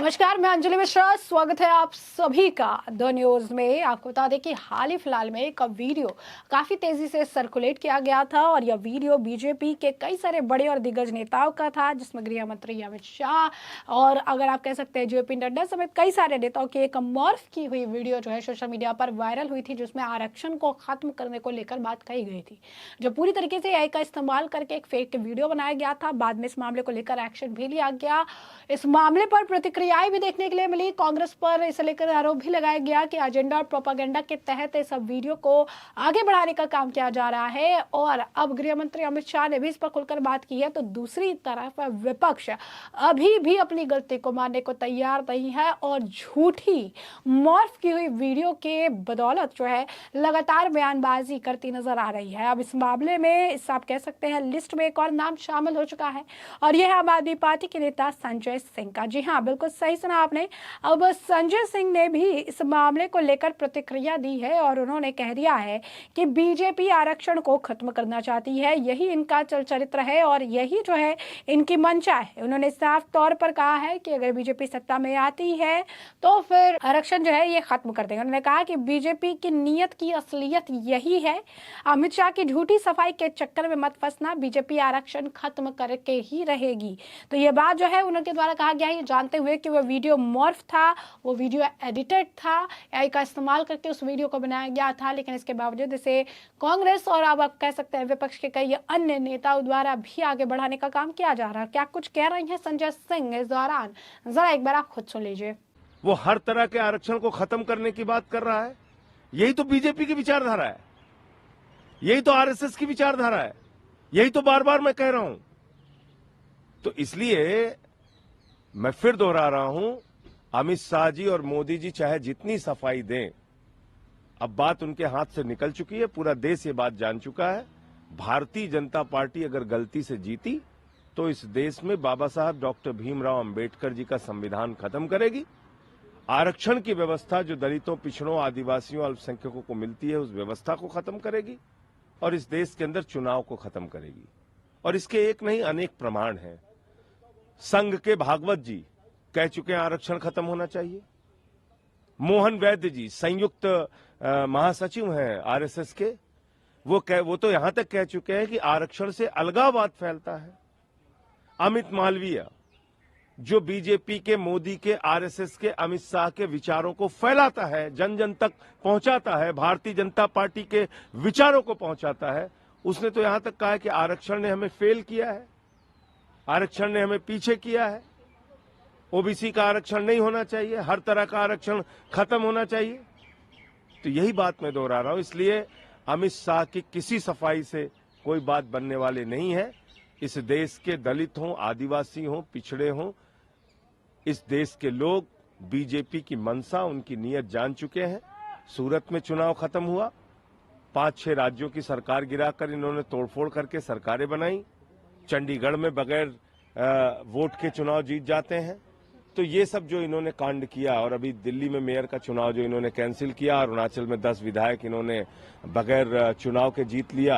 नमस्कार, मैं अंजलि मिश्रा। स्वागत है आप सभी का द न्यूज में। आपको बता दें कि हाल ही फिलहाल में एक वीडियो काफी तेजी से सर्कुलेट किया गया था और यह वीडियो बीजेपी के कई सारे बड़े और दिग्गज नेताओं का था, जिसमें गृह मंत्री अमित शाह और अगर आप कह सकते हैं जेपी नड्डा समेत कई सारे नेताओं की एक मॉर्फ की हुई वीडियो जो है सोशल मीडिया पर वायरल हुई थी, जिसमें आरक्षण को खत्म करने को लेकर बात कही गई थी, जो पूरी तरीके से एआई का इस्तेमाल करके एक फेक वीडियो बनाया गया था। बाद में इस मामले को लेकर एक्शन भी लिया गया। इस मामले पर प्रतिक्रियाएं भी देखने के लिए मिली। कांग्रेस पर इसे लेकर आरोप भी लगाया गया कि एजेंडा और प्रोपागेंडा के तहत इस वीडियो को आगे बढ़ाने का काम किया जा रहा है और अब गृह मंत्री अमित शाह ने भी इस पर खुलकर बात की है। तो दूसरी तरफ विपक्ष अभी भी अपनी गलती को मानने को तैयार नहीं है और झूठी मॉर्फ की हुई वीडियो के बदौलत जो है लगातार बयानबाजी करती नजर आ रही है। अब इस मामले में इस आप कह सकते हैं लिस्ट में एक और नाम शामिल हो चुका है और यह है आम आदमी पार्टी के नेता संजय सिंह का। जी हाँ, बिल्कुल सही सुना आपने। अब संजय सिंह ने भी इस मामले को लेकर प्रतिक्रिया दी है और उन्होंने कह दिया है कि बीजेपी आरक्षण को खत्म करना चाहती है, यही इनका चल चरित्र है और यही जो है इनकी मंशा है। उन्होंने साफ तौर पर कहा है कि अगर बीजेपी सत्ता में आती है तो फिर आरक्षण जो है ये खत्म कर देंगे। उन्होंने कहा कि बीजेपी की नीयत की असलियत यही है, अमित शाह की झूठी सफाई के चक्कर में मत फंसना, बीजेपी आरक्षण खत्म करके ही रहेगी। तो ये बात जो है उनके द्वारा कहा गया है, जानते हुए कि वो वीडियो मॉर्फ था, वो वीडियो एडिटेड था, एआई का इस्तेमाल करके उस वीडियो को बनाया गया था, लेकिन इसके बावजूद इसे कांग्रेस और अब आप कह सकते हैं विपक्ष के कई अन्य नेताओं द्वारा भी आगे बढ़ाने का काम किया जा रहा है। क्या कुछ कह रही हैं संजय सिंह इस दौरान, जरा एक बार आप खुद सुन लीजिए। वो हर तरह के आरक्षण को खत्म करने की बात कर रहा है। यही तो बीजेपी की विचारधारा है, यही तो आरएसएस की विचारधारा है, यही तो बार बार मैं कह रहा हूं। तो इसलिए मैं फिर दोहरा रहा हूं, अमित शाह जी और मोदी जी चाहे जितनी सफाई दें, अब बात उनके हाथ से निकल चुकी है, पूरा देश ये बात जान चुका है। भारतीय जनता पार्टी अगर गलती से जीती तो इस देश में बाबा साहब डॉक्टर भीमराव अंबेडकर जी का संविधान खत्म करेगी। आरक्षण की व्यवस्था जो दलितों, पिछड़ों, आदिवासियों, अल्पसंख्यकों को मिलती है, उस व्यवस्था को खत्म करेगी और इस देश के अंदर चुनाव को खत्म करेगी। और इसके एक नहीं अनेक प्रमाण हैं। संघ के भागवत जी कह चुके हैं आरक्षण खत्म होना चाहिए। मोहन वैद्य जी संयुक्त महासचिव हैं आरएसएस के, वो तो यहां तक कह चुके हैं कि आरक्षण से अलगाववाद फैलता है। अमित मालवीय जो बीजेपी के, मोदी के, आरएसएस के, अमित शाह के विचारों को फैलाता है, जन जन तक पहुंचाता है, भारतीय जनता पार्टी के विचारों को पहुंचाता है, उसने तो यहां तक कहा है कि आरक्षण ने हमें फेल किया है, आरक्षण ने हमें पीछे किया है, ओबीसी का आरक्षण नहीं होना चाहिए, हर तरह का आरक्षण खत्म होना चाहिए। तो यही बात मैं दोहरा रहा हूं। इसलिए अमित शाह की किसी सफाई से कोई बात बनने वाली नहीं है। इस देश के दलित हों, आदिवासी हों, पिछड़े हों, इस देश के लोग बीजेपी की मंशा, उनकी नीयत जान चुके हैं। सूरत में चुनाव खत्म हुआ, 5-6 राज्यों की सरकार गिराकर इन्होंने तोड़फोड़ करके सरकारें बनाई। चंडीगढ़ में बगैर वोट के चुनाव जीत जाते हैं। तो ये सब जो इन्होंने कांड किया, और अभी दिल्ली में मेयर का चुनाव जो इन्होंने कैंसिल किया, अरुणाचल में 10 विधायक इन्होंने बगैर चुनाव के जीत लिया,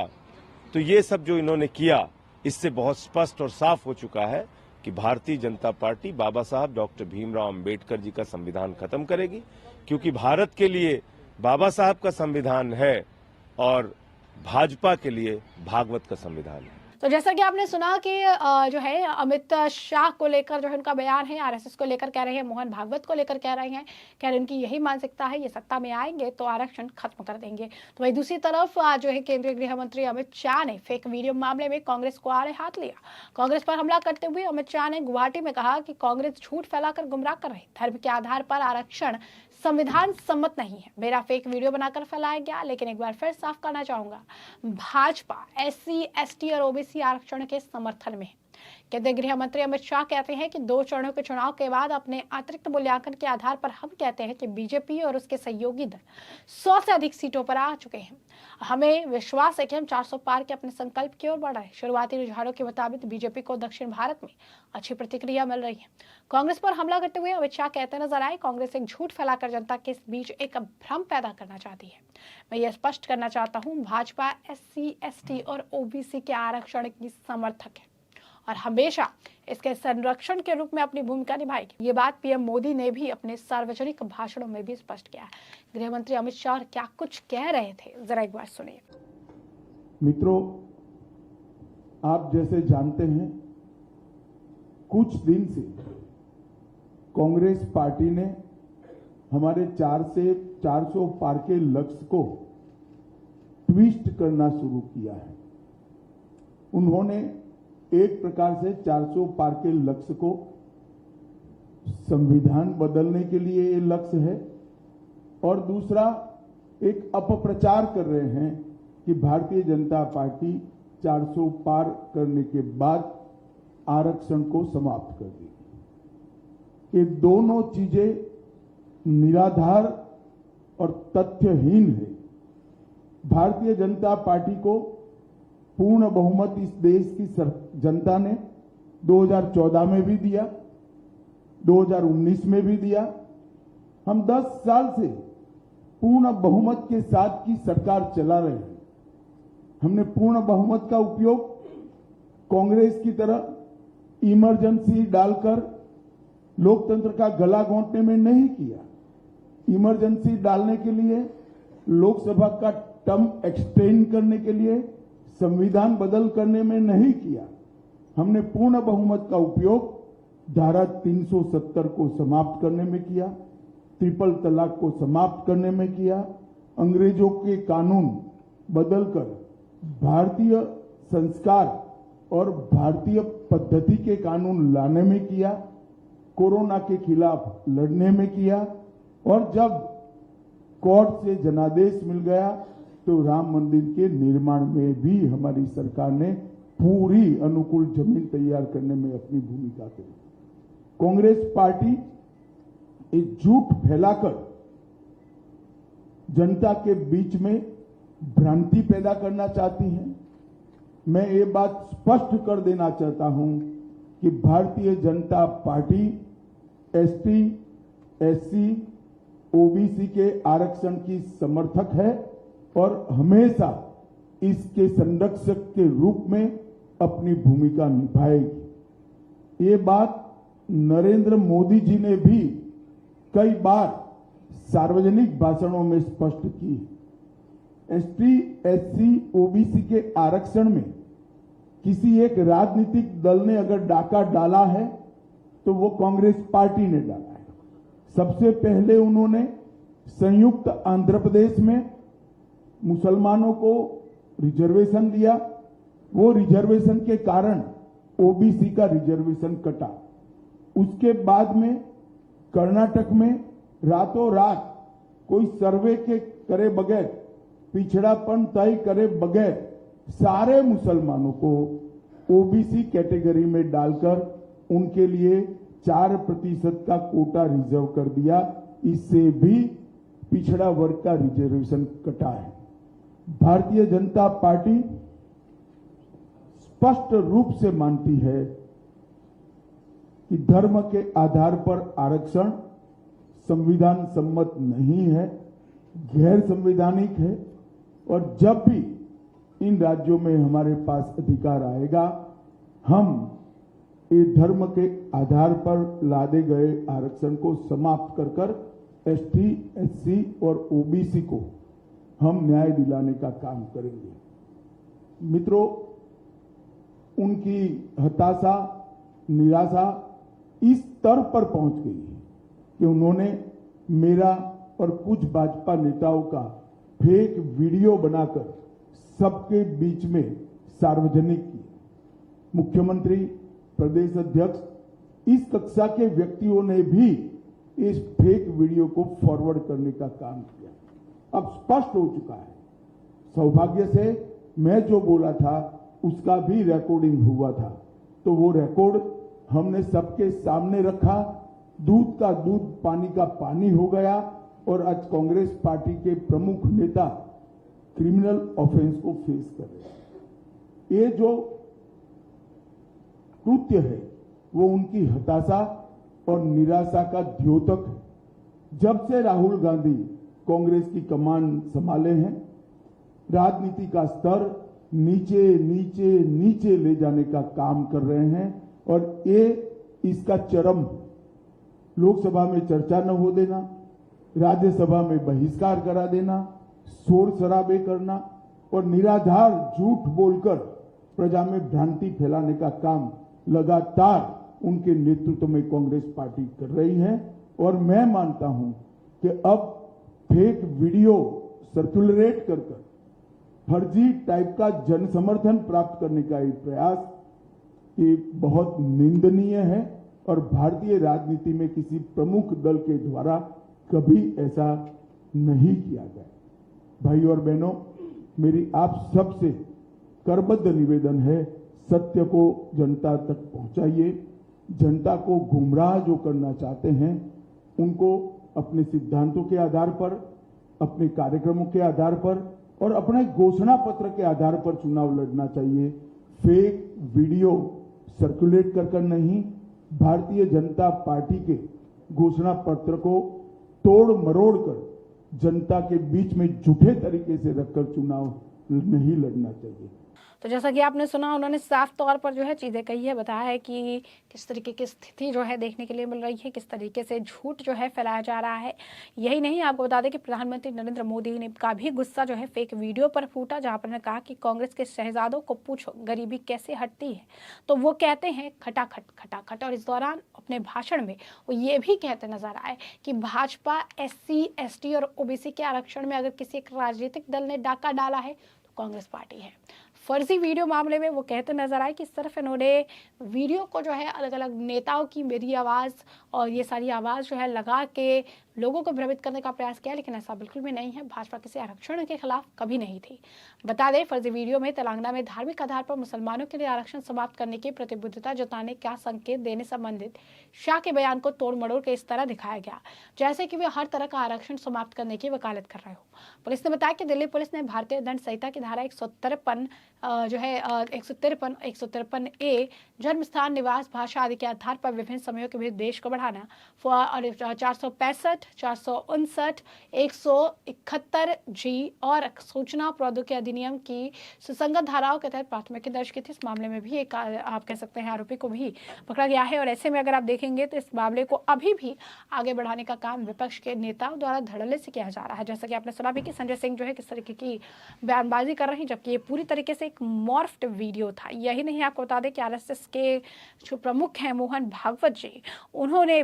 तो ये सब जो इन्होंने किया, इससे बहुत स्पष्ट और साफ हो चुका है कि भारतीय जनता पार्टी बाबा साहब डॉक्टर भीमराव अंबेडकर जी का संविधान खत्म करेगी, क्योंकि भारत के लिए बाबा साहब का संविधान है और भाजपा के लिए भागवत का संविधान है। तो जैसा कि आपने सुना कि जो है अमित शाह को लेकर जो है उनका बयान है, आरएसएस को लेकर कह रहे हैं, मोहन भागवत को लेकर कह रहे हैं, कह रहे हैं उनकी यही मानसिकता है, ये सत्ता में आएंगे तो आरक्षण खत्म कर देंगे। तो वही दूसरी तरफ जो है केंद्रीय गृह मंत्री अमित शाह ने फेक वीडियो मामले में कांग्रेस को आड़े हाथ लिया। कांग्रेस पर हमला करते हुए अमित शाह ने गुवाहाटी में कहा कि कांग्रेस झूठ फैलाकर गुमराह कर रही, धर्म के आधार पर आरक्षण संविधान सम्मत नहीं है, मेरा फेक वीडियो बनाकर फैलाया गया। लेकिन एक बार फिर साफ करना चाहूंगा, भाजपा एससी, एसटी और ओबीसी आरक्षण के समर्थन में है। केंद्रीय गृह मंत्री अमित शाह कहते हैं कि 2 चरणों के चुनाव के बाद अपने अतिरिक्त मूल्यांकन के आधार पर हम कहते हैं कि बीजेपी और उसके सहयोगी दल 100 से अधिक सीटों पर आ चुके हैं। हमें विश्वास है कि हम 400 पार के अपने संकल्प की ओर बढ़ रहे हैं। शुरुआती रुझानों के मुताबिक बीजेपी को दक्षिण भारत में अच्छी प्रतिक्रिया मिल रही है। कांग्रेस पर हमला करते हुए अमित शाह कहते नजर आए, कांग्रेस एक झूठ फैलाकर जनता के बीच एक भ्रम पैदा करना चाहती है। मैं ये स्पष्ट करना चाहता हूँ, भाजपा एससी, एसटी और ओबीसी के आरक्षण की समर्थक है और हमेशा इसके संरक्षण के रूप में अपनी भूमिका निभाएगी। ये बात पीएम मोदी ने भी अपने सार्वजनिक भाषणों में भी स्पष्ट किया है। गृह मंत्री अमित शाह क्या कुछ कह रहे थे, जरा एक बार सुनिए। मित्रों, आप जैसे जानते हैं, कुछ दिन से कांग्रेस पार्टी ने हमारे 400 पार के लक्ष्य को ट्विस्ट करना शुरू किया है। उन्होंने एक प्रकार से 400 पार के लक्ष्य को संविधान बदलने के लिए ये लक्ष्य है, और दूसरा एक अपप्रचार कर रहे हैं कि भारतीय जनता पार्टी 400 पार करने के बाद आरक्षण को समाप्त कर देगी। ये दोनों चीजें निराधार और तथ्यहीन है। भारतीय जनता पार्टी को पूर्ण बहुमत इस देश की जनता ने 2014 में भी दिया, 2019 में भी दिया। हम 10 साल से पूर्ण बहुमत के साथ की सरकार चला रहे हैं। हमने पूर्ण बहुमत का उपयोग कांग्रेस की तरह इमरजेंसी डालकर लोकतंत्र का गला घोंटने में नहीं किया। इमरजेंसी डालने के लिए, लोकसभा का टर्म एक्सटेंड करने के लिए, संविधान बदल करने में नहीं किया। हमने पूर्ण बहुमत का उपयोग धारा 370 को समाप्त करने में किया, ट्रिपल तलाक को समाप्त करने में किया, अंग्रेजों के कानून बदलकर भारतीय संस्कार और भारतीय पद्धति के कानून लाने में किया, कोरोना के खिलाफ लड़ने में किया, और जब कोर्ट से जनादेश मिल गया तो राम मंदिर के निर्माण में भी हमारी सरकार ने पूरी अनुकूल जमीन तैयार करने में अपनी भूमिका करी। कांग्रेस पार्टी एक झूठ फैलाकर जनता के बीच में भ्रांति पैदा करना चाहती है। मैं ये बात स्पष्ट कर देना चाहता हूं कि Bharatiya Janata party ST, SC, OBC के आरक्षण की समर्थक है और हमेशा इसके संरक्षक के रूप में अपनी भूमिका निभाएगी। ये बात नरेंद्र मोदी जी ने भी कई बार सार्वजनिक भाषणों में स्पष्ट की है। एसटी, एससी, ओबीसी के आरक्षण में किसी एक राजनीतिक दल ने अगर डाका डाला है तो वो कांग्रेस पार्टी ने डाला है। सबसे पहले उन्होंने संयुक्त आंध्र प्रदेश में मुसलमानों को रिजर्वेशन दिया। वो रिजर्वेशन के कारण ओबीसी का रिजर्वेशन कटा। उसके बाद में कर्नाटक में रातों रात कोई सर्वे के करे बगैर, पिछड़ापन तय करे बगैर सारे मुसलमानों को ओबीसी कैटेगरी में डालकर उनके लिए 4% का कोटा रिजर्व कर दिया। इससे भी पिछड़ा वर्ग का रिजर्वेशन कटा है। भारतीय जनता पार्टी स्पष्ट रूप से मानती है कि धर्म के आधार पर आरक्षण संविधान सम्मत नहीं है, गैर संवैधानिक है, और जब भी इन राज्यों में हमारे पास अधिकार आएगा, हम ये धर्म के आधार पर लादे गए आरक्षण को समाप्त कर कर एसटी, एससी और ओबीसी को हम न्याय दिलाने का काम करेंगे। मित्रों, उनकी हताशा, निराशा इस स्तर पर पहुंच गई है कि उन्होंने मेरा और कुछ भाजपा नेताओं का फेक वीडियो बनाकर सबके बीच में सार्वजनिक किया। मुख्यमंत्री, प्रदेश अध्यक्ष, इस कक्षा के व्यक्तियों ने भी इस फेक वीडियो को फॉरवर्ड करने का काम किया। अब स्पष्ट हो चुका है। सौभाग्य से मैं जो बोला था उसका भी रिकॉर्डिंग हुआ था, तो वो रिकॉर्ड हमने सबके सामने रखा। दूध का दूध, पानी का पानी हो गया, और आज कांग्रेस पार्टी के प्रमुख नेता क्रिमिनल ऑफेंस को फेस कर रहे हैं। ये जो कृत्य है वो उनकी हताशा और निराशा का द्योतक है। जब से राहुल गांधी कांग्रेस की कमान संभाले हैं, राजनीति का स्तर नीचे नीचे नीचे ले जाने का काम कर रहे हैं और ये इसका चरम लोकसभा में चर्चा न हो देना, राज्यसभा में बहिष्कार करा देना, शोर शराबे करना और निराधार झूठ बोलकर प्रजा में भ्रांति फैलाने का काम लगातार उनके नेतृत्व में कांग्रेस पार्टी कर रही है। और मैं मानता हूं कि अब फेक वीडियो सर्कुलेट कर फर्जी टाइप का जन समर्थन प्राप्त करने का ये प्रयास ये बहुत निंदनीय है और भारतीय राजनीति में किसी प्रमुख दल के द्वारा कभी ऐसा नहीं किया गया। भाई और बहनों, मेरी आप सबसे करबद्ध निवेदन है, सत्य को जनता तक पहुंचाइए। जनता को गुमराह जो करना चाहते हैं उनको अपने सिद्धांतों के आधार पर, अपने कार्यक्रमों के आधार पर और अपने घोषणा पत्र के आधार पर चुनाव लड़ना चाहिए। फेक वीडियो सर्कुलेट कर नहीं, भारतीय जनता पार्टी के घोषणा पत्र को तोड़ मरोड़ कर जनता के बीच में झूठे तरीके से रखकर चुनाव नहीं लड़ना चाहिए। तो जैसा कि आपने सुना, उन्होंने साफ तौर पर जो है चीज़ें कही है, बताया है कि किस तरीके की स्थिति जो है देखने के लिए मिल रही है, किस तरीके से झूठ जो है फैलाया जा रहा है। यही नहीं, आपको बता दें कि प्रधानमंत्री नरेंद्र मोदी ने का भी गुस्सा जो है फेक वीडियो पर फूटा, जहां पर उन्होंने कहा कि कांग्रेस के शहजादों को पूछो गरीबी कैसे हटती है, तो वो कहते हैं खटाखट खटाखट। और इस दौरान अपने भाषण में वो ये भी कहते नजर आए कि भाजपा SC ST और OBC के आरक्षण में अगर किसी एक राजनीतिक दल ने डाका डाला है तो कांग्रेस पार्टी है। फर्जी वीडियो मामले में वो कहते नजर आए कि सिर्फ इन्होंने वीडियो को जो है अलग अलग नेताओं की मेरी आवाज़ और ये सारी आवाज़ जो है लगा के लोगों को भ्रमित करने का प्रयास किया, लेकिन ऐसा बिल्कुल भी नहीं है। भाजपा किसी आरक्षण के खिलाफ कभी नहीं थी। बता दें, फर्जी वीडियो में तेलंगाना में धार्मिक आधार पर मुसलमानों के लिए आरक्षण समाप्त करने की प्रतिबद्धता जताने का संकेत देने संबंधित शाह के बयान को तोड़ मड़ोड़ के इस तरह दिखाया गया जैसे कि वे हर तरह का आरक्षण समाप्त करने की वकालत कर रहे हो। पुलिस ने बताया कि दिल्ली पुलिस ने भारतीय दंड संहिता की धारा 153 जो है 153A जन्म स्थान, निवास, भाषा आदि के आधार पर विभिन्न समयों के बीच देश को बढ़ाना और 465, 459, 171G और सूचना प्रौद्योगिकी अधिनियम की सुसंगत धाराओं के तहत प्राथमिकी दर्ज की थी। इस मामले में भी एक आप कह सकते हैं आरोपी को भी पकड़ा गया है। और ऐसे में अगर आप देखेंगे तो इस मामले को अभी भी आगे बढ़ाने का काम विपक्ष के नेताओं द्वारा धड़ल्ले से किया जा रहा है। जैसा कि आपने सुना भी कि संजय सिंह जो है किस तरीके की बयानबाजी कर रहे हैं, जबकि ये पूरी तरीके से एक मॉर्फ्ड वीडियो था। यही नहीं, आपको बता दें कि RSS के जो प्रमुख हैं मोहन भागवत जी, उन्होंने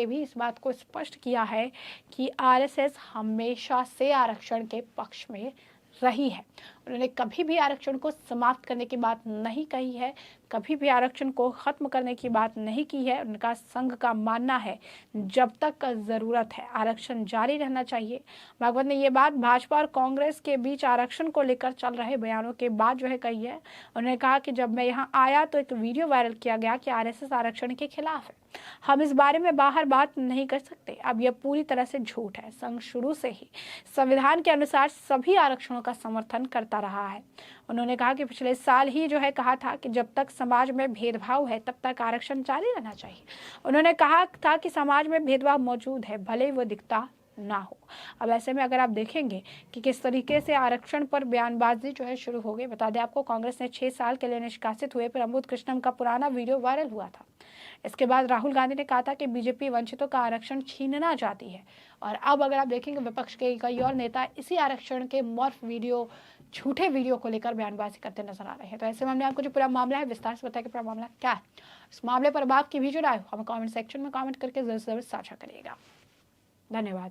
भी इस बात को स्पष्ट किया है कि RSS हमेशा से आरक्षण के पक्ष में रही है। उन्होंने कभी भी आरक्षण को समाप्त करने की बात नहीं कही है, कभी भी आरक्षण को खत्म करने की बात नहीं की है। उनका संघ का मानना है जब तक जरूरत है आरक्षण जारी रहना चाहिए। भागवत ने ये बात भाजपा और कांग्रेस के बीच आरक्षण को लेकर चल रहे बयानों के बाद जो है कही है। उन्होंने कहा कि जब मैं यहाँ आया तो एक वीडियो वायरल किया गया कि RSS आरक्षण के खिलाफ है, हम इस बारे में बाहर बात नहीं कर सकते। अब यह पूरी तरह से झूठ है। संघ शुरू से ही संविधान के अनुसार सभी आरक्षणों का समर्थन करता रहा है। उन्होंने कहा कि पिछले साल ही जो है कहा था कि जब तक समाज में भेदभाव है तब तक आरक्षण जारी रहना चाहिए। उन्होंने कहा था कि समाज में भेदभाव मौजूद है, भले वो दिखता ना हो। अब ऐसे में अगर आप देखेंगे कि किस तरीके से आरक्षण पर बयानबाजी जो है शुरू हो गई। बता दें आपको, कांग्रेस ने 6 साल के लिए निष्कासित हुए प्रमोद कृष्णम का पुराना वीडियो वायरल हुआ था। इसके बाद राहुल गांधी ने कहा था कि बीजेपी वंचितों का आरक्षण छीनना चाहती है। और अब अगर आप देखेंगे विपक्ष के कई और नेता इसी आरक्षण के मॉर्फ वीडियो, झूठे वीडियो को लेकर बयानबाजी करते नजर आ रहे हैं। तो ऐसे में हमने आपको जो पूरा मामला है विस्तार से बताया कि पूरा मामला क्या है। इस मामले पर आपकी भी जो राय हो हमें कमेंट सेक्शन में कमेंट करके जरूर साझा करिएगा। धन्यवाद।